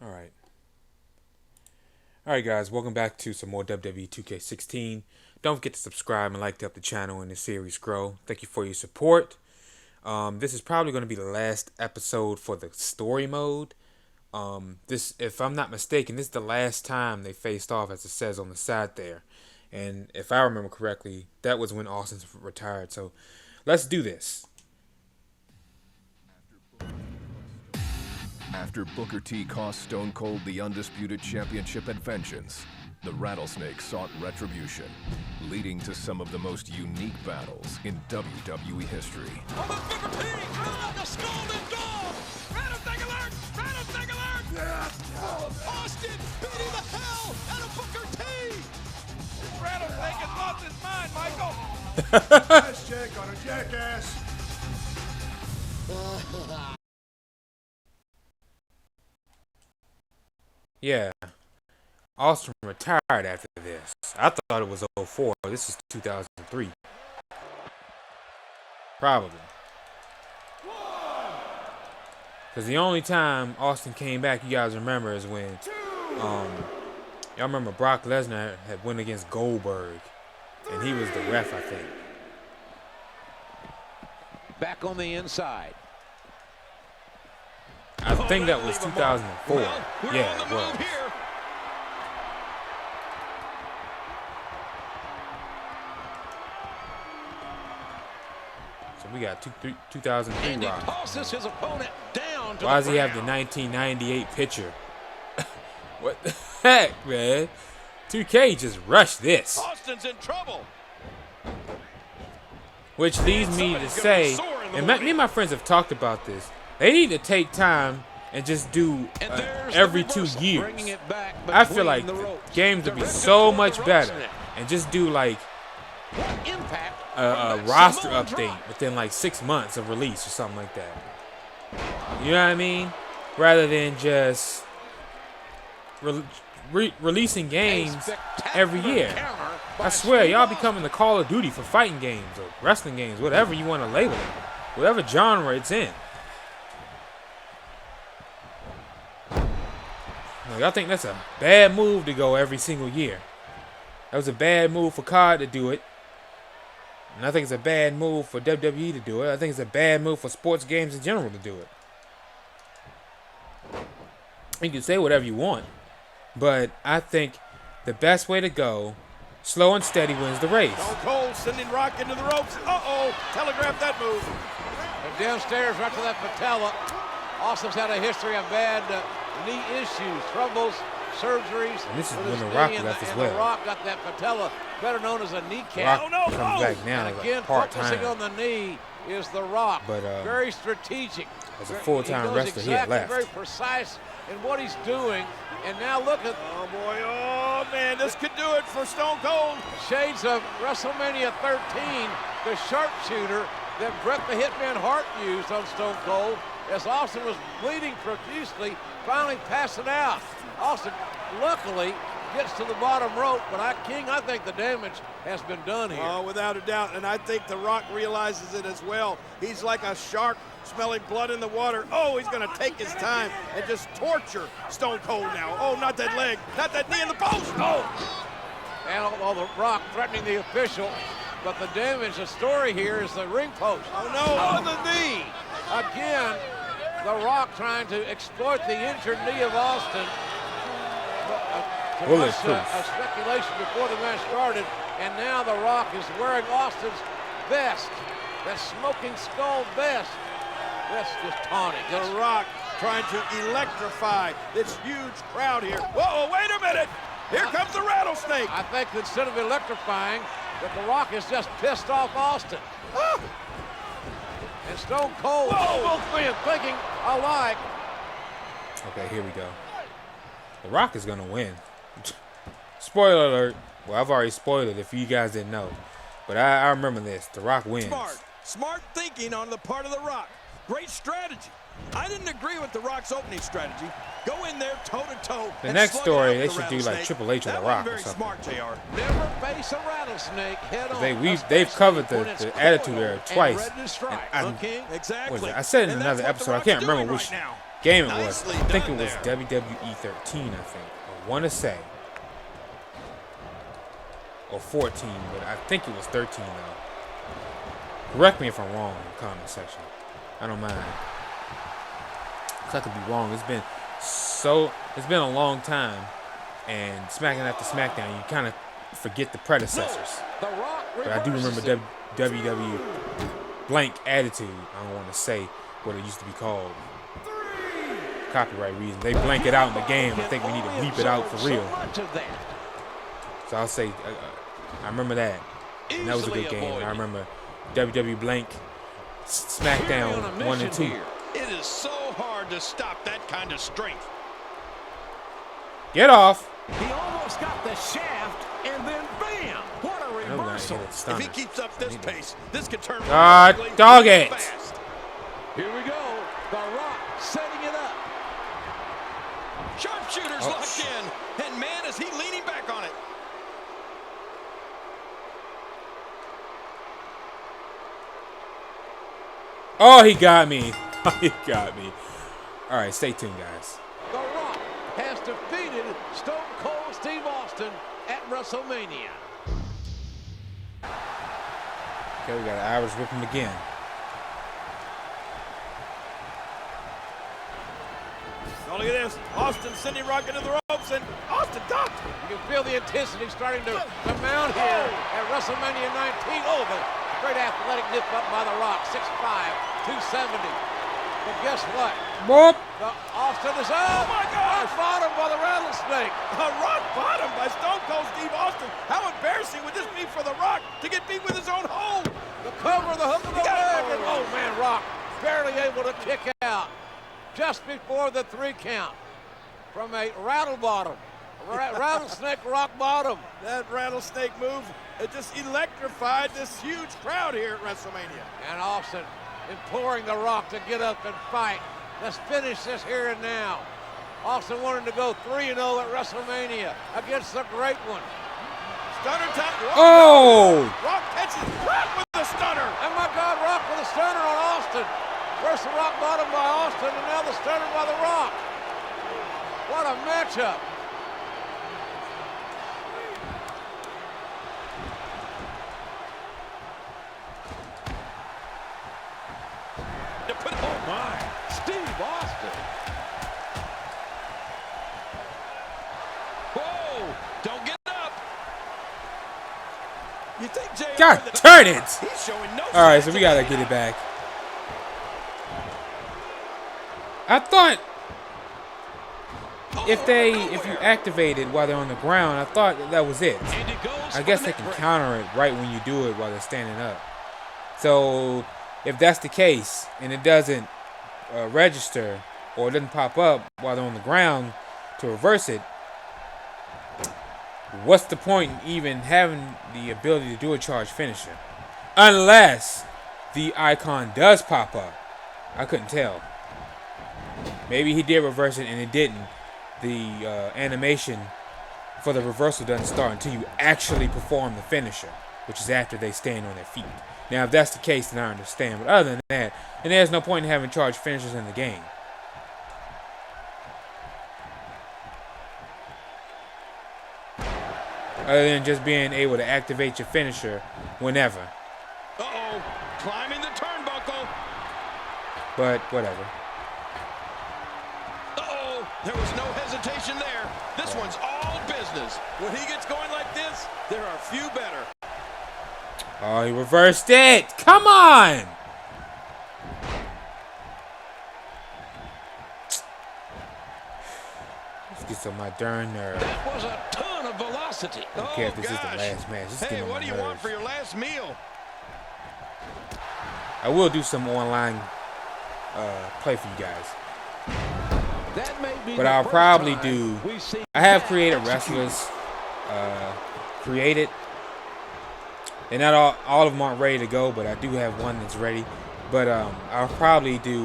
Alright. Alright guys, welcome back to some more WWE 2K16. Don't forget to subscribe and like to help the channel and the series grow. Thank you for your support. This is probably going to be the last episode for the story mode. This, if I'm not mistaken, this is the last time they faced off, as it says on the side there. And if I remember correctly, that was when Austin retired. So let's do this. After Booker T cost Stone Cold the Undisputed Championship at Vengeance, the Rattlesnake sought retribution, leading to some of the most unique battles in WWE history. Oh, Booker T! Oh, the Scalding Dog! Rattlesnake alert! Rattlesnake alert! Yeah. Austin beating the hell out of Booker T! This Rattlesnake has lost his mind, Michael! Nice check on a jackass! Yeah. Austin retired after this. I thought it was 04. This is 2003. Probably. Because the only time Austin came back, you guys remember, is when y'all remember Brock Lesnar had went against Goldberg, and he was the ref, I think. Back on the inside. I think that was 2004. Yeah, it was. So we got 2003 Rock. Tosses his opponent down to Why does he have the 1998 picture? What the heck, man? 2K just rushed this. Austin's in trouble. Which leads me to say, and me and my friends have talked about this, they need to take time and just do every 2 years. I feel like games would be so much better and just do like a roster update within like 6 months of release or something like that. You know what I mean? Rather than just releasing games every year. I swear, y'all becoming the Call of Duty for fighting games or wrestling games, whatever you want to label it, whatever genre it's in. Y'all think that's a bad move to go every single year. That was a bad move for COD to do it. And I think it's a bad move for WWE to do it. I think it's a bad move for sports games in general to do it. You can say whatever you want. But I think the best way to go, slow and steady wins the race. Stone Cold sending Rock into the ropes. Uh-oh. Telegraph that move. And downstairs right to that patella. Austin's had a history of bad knee issues, troubles, surgeries. And this is when The Rock left as well. The Rock got that patella, better known as a kneecap. Rock comes back now and as again, like part-time. focusing on the knee is The Rock. But very strategic. as a full-time wrestler, he had left. Very precise in what he's doing. And now look at, Oh, boy. Oh, man. This could do it for Stone Cold. shades of WrestleMania 13, the sharpshooter that Bret the Hitman Hart used on Stone Cold as Austin was bleeding profusely, finally passing out. Austin, luckily, gets to the bottom rope, but I think the damage has been done here. Oh, without a doubt. And I think The Rock realizes it as well. He's like a shark smelling blood in the water. Oh, he's going to take his time and just torture Stone Cold now. Oh, not that leg. Not that knee in the post. Oh. And all The Rock threatening the official. But the damage, the story here is the ring post. Oh, no. On the knee. Again, The Rock trying to exploit the injured knee of Austin. There was a speculation before the match started, and now The Rock is wearing Austin's vest, that smoking skull vest. That's just taunting. The Rock trying to electrify this huge crowd here. Whoa, wait a minute. Here comes the Rattlesnake. I think instead of electrifying, that The Rock is just pissed off Austin. Ah. And Stone Cold, both men thinking alike. Okay, here we go. The Rock is going to win. Spoiler alert. Well, I've already spoiled it if you guys didn't know. But I remember this. The Rock wins. Smart thinking on the part of The Rock. Great strategy. I didn't agree with The Rock's opening strategy. Go in there toe-to-toe. The next story, they should do like Triple H with The Rock or something. Smart, JR. Never face a rattlesnake head on. They've covered the Attitude Era twice. Exactly. I said in another episode, I can't remember which game it was. Nicely I think it done was there. WWE 13, I think. I want to say. Or 14, but I think it was 13 though. Correct me if I'm wrong in the comment section. I don't mind. 'Cause I could be wrong. It's been a long time, and SmackDown after SmackDown, you kind of forget the predecessors. The Rock But I do remember reverses it. WWE blank attitude. I don't want to say what it used to be called. Copyright reasons. They blank it out in the game. I think we need to bleep it out for real. So much of that. So I'll say, I remember that. And that was a good game. And I remember WWE blank SmackDown 1 and 2. It is so hard to stop that kind of strength. Get off. He almost got the shaft, and then bam! What a I know we're gonna reversal. hit a If stunner. he keeps up this pace, this could turn Dog it. fast. Here we go. The Rock setting it up. Sharpshooter's Oh, locked in, and man, is he leaning back on it. Oh, he got me. He got me. All right, stay tuned, guys. The Rock has defeated Stone Cold Steve Austin at WrestleMania. Okay, we got Irish whip him again. Oh, look at this. Austin sending Rock into the ropes, and Austin ducked. You can feel the intensity starting to mount here at WrestleMania 19. Oh, the great athletic nip up by The Rock, 6'5", 270. But guess what? Whoop. The Austin is oh my gosh! bottom by the rattlesnake. A rock bottom by Stone Cold Steve Austin. How embarrassing would this be for The Rock to get beat with his own hold? The cover, the hook of the leg, and oh man, Rock barely able to kick out just before the 3 count from a rattle bottom, rattlesnake rock bottom. That rattlesnake move, it just electrified this huge crowd here at WrestleMania. And Austin imploring The Rock to get up and fight. Let's finish this here and now. Austin wanted to go 3-0 at WrestleMania against the great one. Stunner time. Oh! Rock catches Rock with the stunner. And my God, Rock with a stunner on Austin. First the rock bottom by Austin, and now the stunner by The Rock. What a matchup. Oh my. Steve Austin. Whoa! Don't get up. You think Jay? God, turn it! He's showing no. All right, so signs we of gotta letting get it up. back. I thought if you activate it while they're on the ground, I thought that was it. And it goes I for guess the they neck can break. counter it right when you do it while they're standing up. So if that's the case and it doesn't register or it doesn't pop up while they're on the ground to reverse it, what's the point in even having the ability to do a charge finisher? Unless the icon does pop up. I couldn't tell. Maybe he did reverse it and it didn't. The animation for the reversal doesn't start until you actually perform the finisher, which is after they stand on their feet. Now, if that's the case, then I understand. But other than that, then there's no point in having charge finishers in the game. Other than just being able to activate your finisher whenever. Uh-oh. Climbing the turnbuckle. But whatever. Uh-oh. There was no hesitation there. This one's all business. When he gets going like this, there are few better. Oh, he reversed it. Come on. Let's get some of my darn nerve. That was a ton of velocity. I don't care if this is the last match. This is Hey, getting on what my do you want nerves. for your last meal? I will do some online play for you guys. That may be But the I'll first probably time do. we've seen I have that created executed. wrestlers created. And not all of them aren't ready to go, but I do have one that's ready. But I'll probably do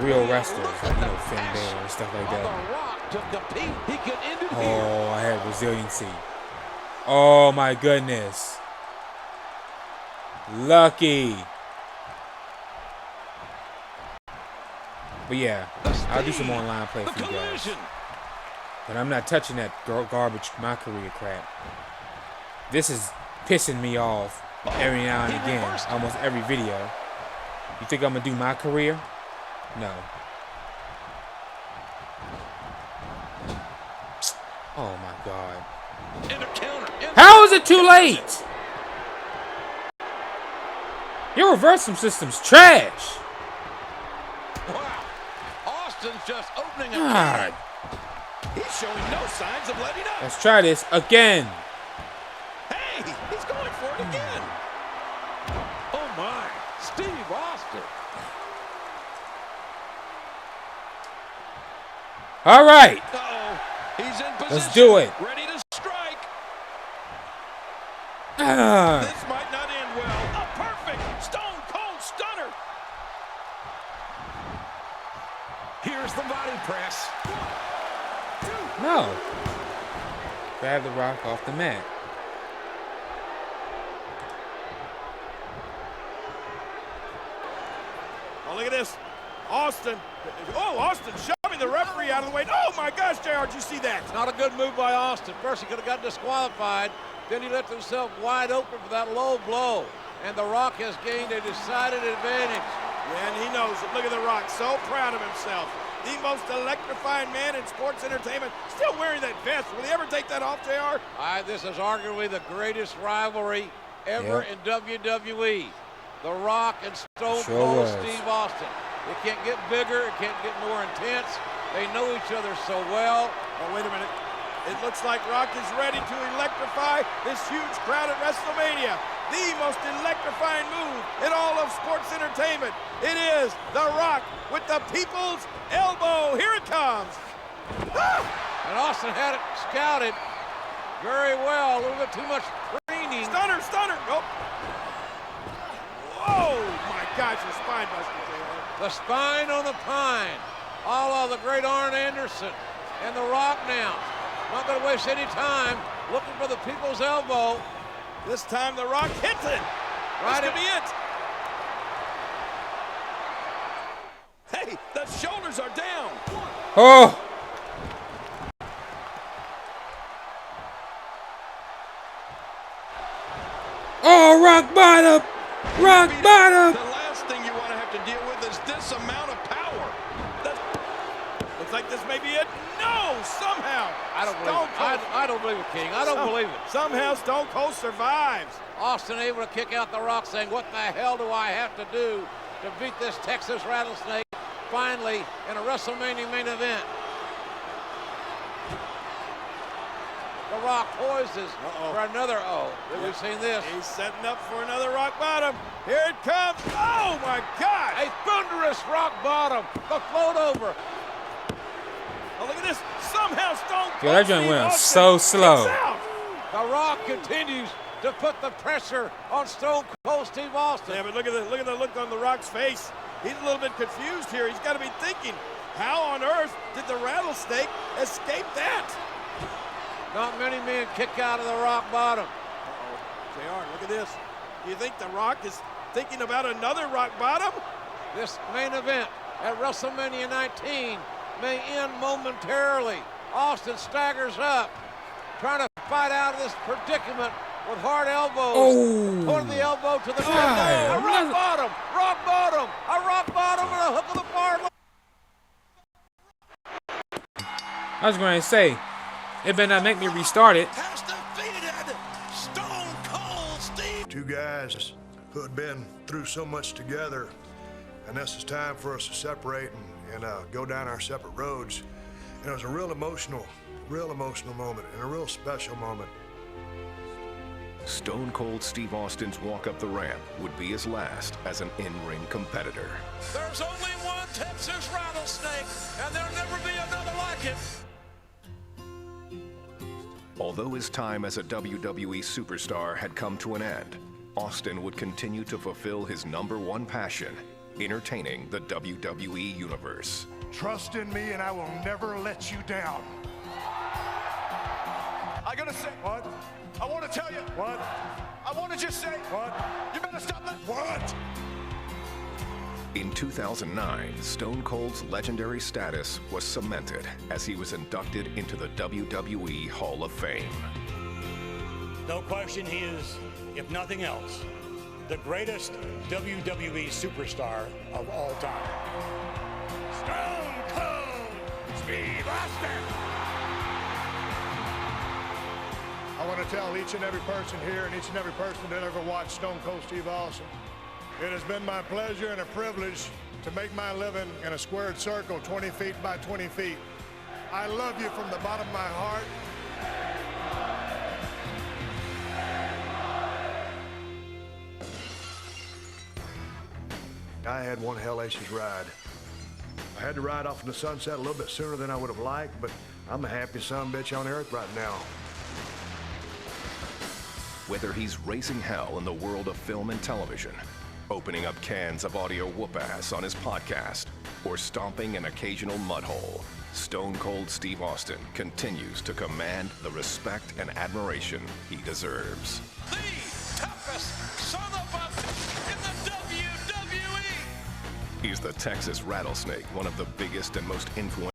real wrestlers, like, you know, Finn Balor and stuff like On that. The Rock to compete. He can end it here. Oh, I had resiliency. Oh my goodness. But yeah, I'll do some online play for you guys. But I'm not touching that garbage my career crap. This is pissing me off every now and again, almost every video. You think I'm gonna do my career? No. Oh my God. How is it too late? Your reversal system's trash. Wow. Austin's just opening a God. He's showing no signs of letting up. Let's try this again. Hey, he's going for it again. Oh my, Steve Austin. All right. Uh-oh. He's in position. Let's do it. Ready to strike. Ah. This might not end well. A perfect stone cold stunner. Here's the body press. No. Grab the Rock off the mat. Oh, look at this. Austin. Oh, Austin shoving the referee out of the way. Oh, my gosh, JR, did you see that? Not a good move by Austin. First, he could have got disqualified. Then he left himself wide open for that low blow. And The Rock has gained a decided advantage. Yeah, and he knows it. Look at The Rock, so proud of himself. The most electrifying man in sports entertainment. Still wearing that vest. Will he ever take that off, JR? This is arguably the greatest rivalry ever in WWE. The Rock and Stone Cold Steve Austin. It can't get bigger. It can't get more intense. They know each other so well. Oh, wait a minute. It looks like Rock is ready to electrify this huge crowd at WrestleMania. The most electrifying move in all of sports entertainment. It is The Rock with the people's elbow. Here it comes. Ah! And Austin had it scouted very well. A little bit too much preening. Stunner, stunner. Nope. Whoa, my gosh, the spine buster, JR. The spine on the pine. A la the great Arn Anderson and The Rock now. Not going to waste any time looking for the people's elbow. This time The Rock hits it. Right, this could be it. Hey, the shoulders are down. Oh. Oh, rock bottom. Rock bottom. The last thing you want to have to deal with is this amount of power. Looks like this may be it. No, somehow. I don't believe it. I don't believe it, King. I don't believe it. Somehow Stone Cold survives. Austin able to kick out The Rock, saying, what the hell do I have to do to beat this Texas rattlesnake finally in a WrestleMania main event? The Rock poises for another We've seen this. He's setting up for another rock bottom. Here it comes. Oh, my God. A thunderous rock bottom. The float over. Oh, look at this. Somehow Stone Cold. Yo, that joint went so slow. The Rock continues to put the pressure on Stone Cold Steve Austin. Yeah, but look at the look on The Rock's face. He's a little bit confused here. He's got to be thinking, how on earth did the rattlesnake escape that? Not many men kick out of the rock bottom. JR, look at this. Do you think The Rock is thinking about another rock bottom? This main event at WrestleMania 19 may end momentarily. Austin staggers up, trying to fight out of this predicament with hard elbows. Putting the elbow to the neck. A rock bottom, rock bottom, a rock bottom, and a hook of the bar. I was going to say, it better not make me restart it. Has defeated Stone Cold Steve. Two guys who had been through so much together, and this is time for us to separate and go down our separate roads. And it was a real emotional moment and a real special moment. Stone Cold Steve Austin's walk up the ramp would be his last as an in-ring competitor. There's only one Texas rattlesnake, and there'll never be another like it. Although his time as a WWE superstar had come to an end, Austin would continue to fulfill his #1 passion, entertaining the WWE Universe. Trust in me and I will never let you down. I gotta say what? I want to tell you what? I want to just say what? You better stop that. What? In 2009, Stone Cold's legendary status was cemented as he was inducted into the WWE Hall of Fame. No question, he is, if nothing else, the greatest WWE superstar of all time. Stone Cold Steve Austin! I want to tell each and every person here and each and every person that ever watched Stone Cold Steve Austin, it has been my pleasure and a privilege to make my living in a squared circle 20 feet by 20 feet. I love you from the bottom of my heart. I had one hellacious ride. I had to ride off in the sunset a little bit sooner than I would have liked, but I'm the happiest son of a bitch on earth right now. Whether he's raising hell in the world of film and television, opening up cans of audio whoop-ass on his podcast, or stomping an occasional mud hole, Stone Cold Steve Austin continues to command the respect and admiration he deserves. The toughest son of a in the WWE. He's the Texas Rattlesnake, one of the biggest and most influential